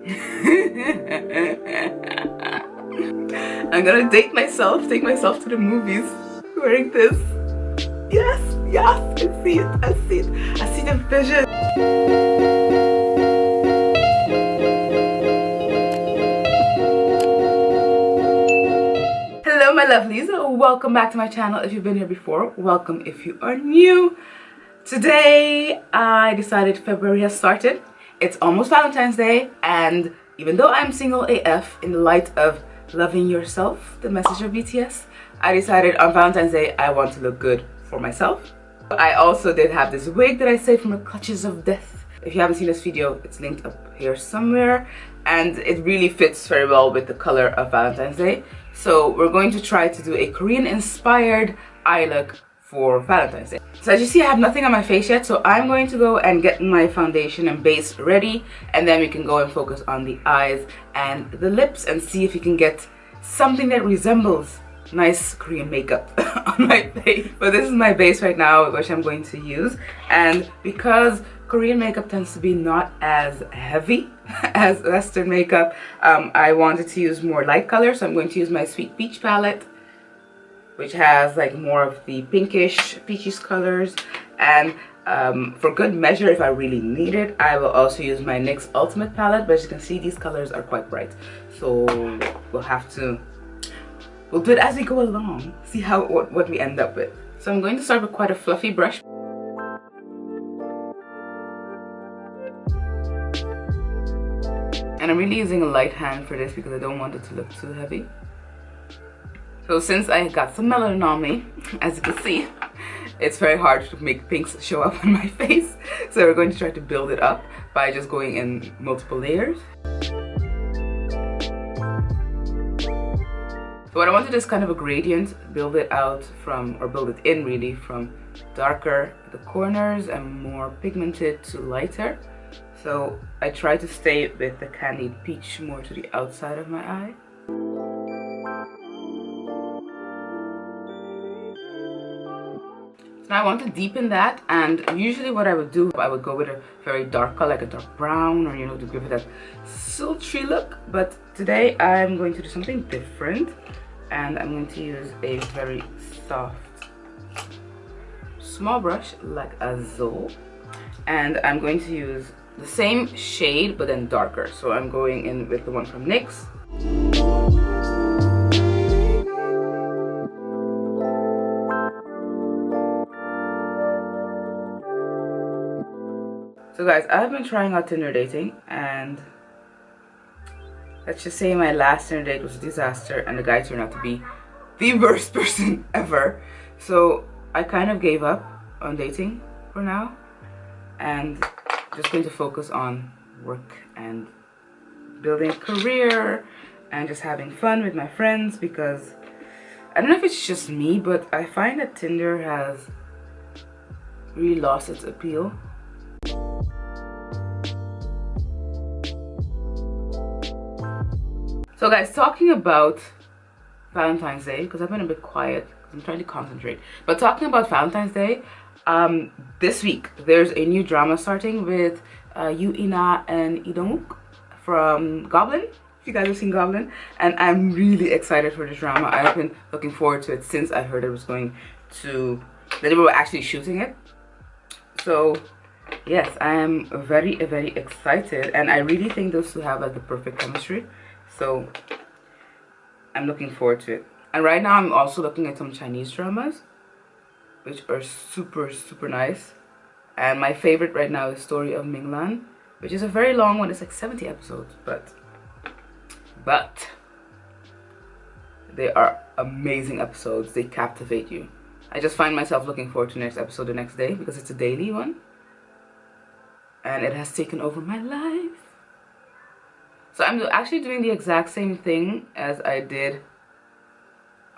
I'm gonna take myself to the movies wearing this. Yes, yes, I see it, I see it, I see the vision. Hello my lovelies, welcome back to my channel. If you've been here before, welcome if you are new. Today I decided February has started. It's almost Valentine's Day, and even though I'm single AF, in the light of loving yourself, the message of BTS, I decided on Valentine's Day I want to look good for myself. I also did have this wig that I saved from the clutches of death. If you haven't seen this video, it's linked up here somewhere, and it really fits very well with the color of Valentine's Day. So we're going to try to do a Korean inspired eye look for Valentine's Day. So as you see, I have nothing on my face yet, so I'm going to go and get my foundation and base ready, and then we can go and focus on the eyes and the lips and see if we can get something that resembles nice Korean makeup on my face. But this is my base right now, which I'm going to use, and because Korean makeup tends to be not as heavy as Western makeup, I wanted to use more light color, so I'm going to use my Sweet Peach palette, which has like more of the pinkish, peachish colors. And for good measure, if I really need it, I will also use my NYX Ultimate palette. But as you can see, these colors are quite bright, so we'll do it as we go along, see what we end up with. So I'm going to start with quite a fluffy brush. And I'm really using a light hand for this because I don't want it to look too heavy. So since I got some melanin on me, as you can see, it's very hard to make pinks show up on my face. So we're going to try to build it up by just going in multiple layers. So what I want to do is kind of a gradient, build it out from, or build it in really, from darker at the corners and more pigmented to lighter. So I try to stay with the candied peach more to the outside of my eye. Now I want to deepen that, and usually what I would do, I would go with a very dark color, like a dark brown, or to give it that sultry look. But today I'm going to do something different, and I'm going to use a very soft small brush like Azul, and I'm going to use the same shade but then darker. So I'm going in with the one from NYX. So guys, I've been trying out Tinder dating, and let's just say my last Tinder date was a disaster, and the guy turned out to be the worst person ever. So I kind of gave up on dating for now, and just going to focus on work and building a career and just having fun with my friends, because I don't know if it's just me, but I find that Tinder has really lost its appeal. So guys, talking about Valentine's Day, because I've been a bit quiet because I'm trying to concentrate, but talking about Valentine's Day, this week there's a new drama starting with Yoo Ina and Lee Dong-wook from Goblin, if you guys have seen Goblin, and I'm really excited for this drama. I've been looking forward to it since I heard it was going to, that they were actually shooting it. So yes, I am very excited, and I really think those two have like the perfect chemistry. So I'm looking forward to it. And right now I'm also looking at some Chinese dramas, which are super nice. And my favorite right now is Story of Minglan, which is a very long one. It's like 70 episodes, but they are amazing episodes. They captivate you. I just find myself looking forward to the next episode the next day because it's a daily one, and it has taken over my life. So I'm actually doing the exact same thing as I did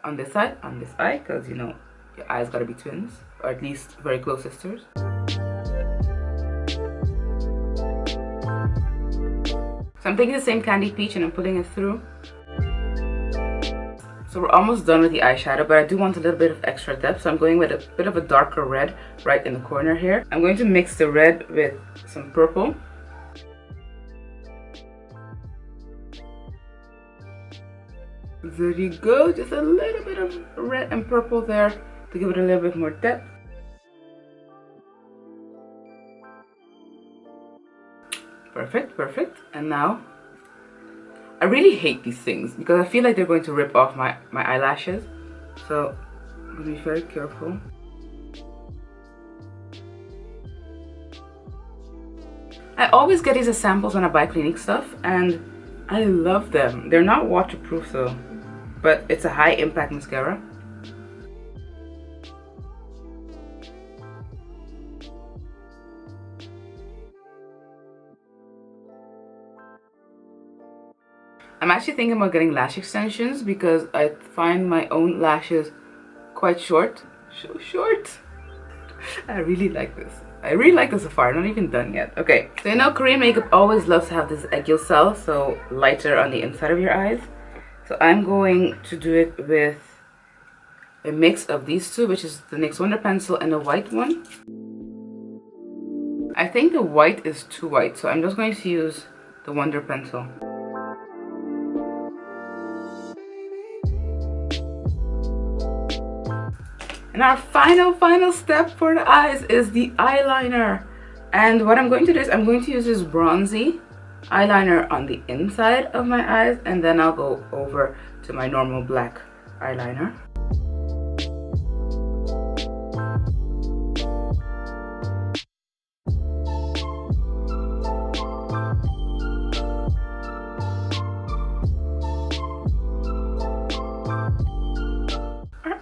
on this side, on this eye, because your eyes gotta be twins, or at least very close sisters. So I'm taking the same candy peach and I'm putting it through. So we're almost done with the eyeshadow, but I do want a little bit of extra depth, so I'm going with a bit of a darker red right in the corner here. I'm going to mix the red with some purple. There you go, just a little bit of red and purple there to give it a little bit more depth. Perfect, perfect. And now, I really hate these things because I feel like they're going to rip off my eyelashes. So I'm gonna be very careful. I always get these as samples when I buy Clinique stuff and I love them. They're not waterproof though, but it's a high impact mascara. I'm actually thinking about getting lash extensions because I find my own lashes quite short. So short. I really like this. I really like the Safari, not even done yet. Okay, so you know Korean makeup always loves to have this egg yolk cell, so lighter on the inside of your eyes. So I'm going to do it with a mix of these two, which is the NYX Wonder Pencil and a white one. I think the white is too white, so I'm just going to use the Wonder Pencil. And our final step for the eyes is the eyeliner. And what I'm going to do is I'm going to use this bronzy eyeliner on the inside of my eyes, and then I'll go over to my normal black eyeliner.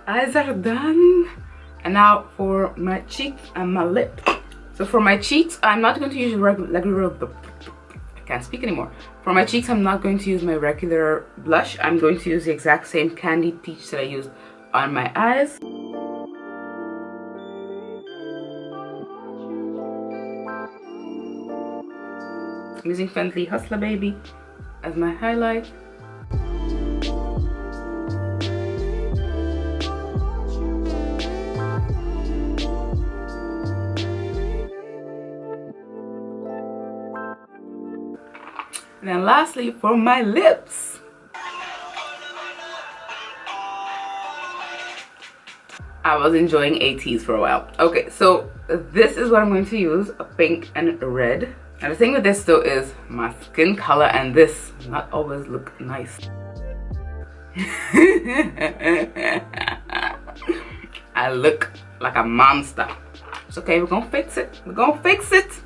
Eyes are done, and now for my cheeks and my lip. So for my cheeks, I'm not going to use regular. I can't speak anymore. For my cheeks, I'm not going to use my regular blush. I'm going to use the exact same Candy Peach that I used on my eyes. I'm using Fenty Hustler Baby as my highlight. And then lastly, for my lips, I was enjoying ATs for a while. Okay, so this is what I'm going to use, a pink and a red. And the thing with this though is my skin color and this not always look nice. I look like a monster. It's okay, we're gonna fix it. We're gonna fix it.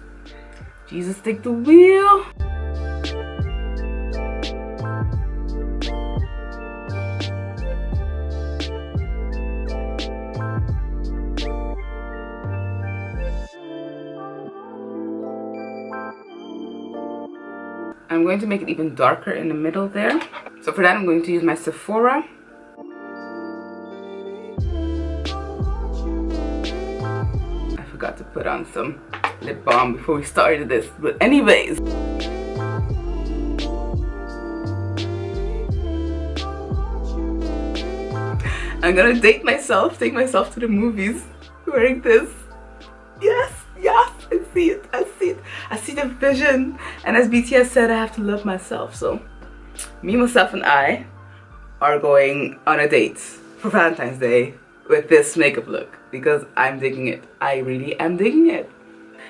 Jesus, take the wheel. I'm going to make it even darker in the middle there. So for that, I'm going to use my Sephora. I forgot to put on some lip balm before we started this, but anyways. I'm gonna date myself, take myself to the movies wearing this. Yes, yes, I see it, I see it. I see the vision. And as BTS said, I have to love myself. So me, myself, and I are going on a date for Valentine's Day with this makeup look because I'm digging it. I really am digging it.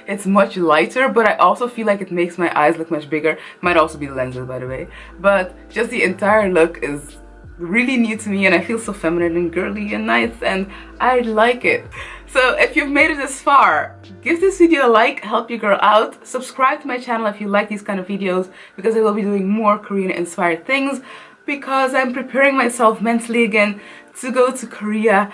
It's much lighter, but I also feel like it makes my eyes look much bigger. Might also be the lenses, by the way. But just the entire look is really new to me and I feel so feminine and girly and nice and I like it. So if you've made it this far, give this video a like, help your girl out. Subscribe to my channel if you like these kind of videos because I will be doing more Korean inspired things because I'm preparing myself mentally again to go to Korea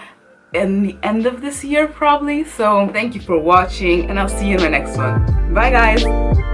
in the end of this year probably. So thank you for watching and I'll see you in my next one. Bye guys!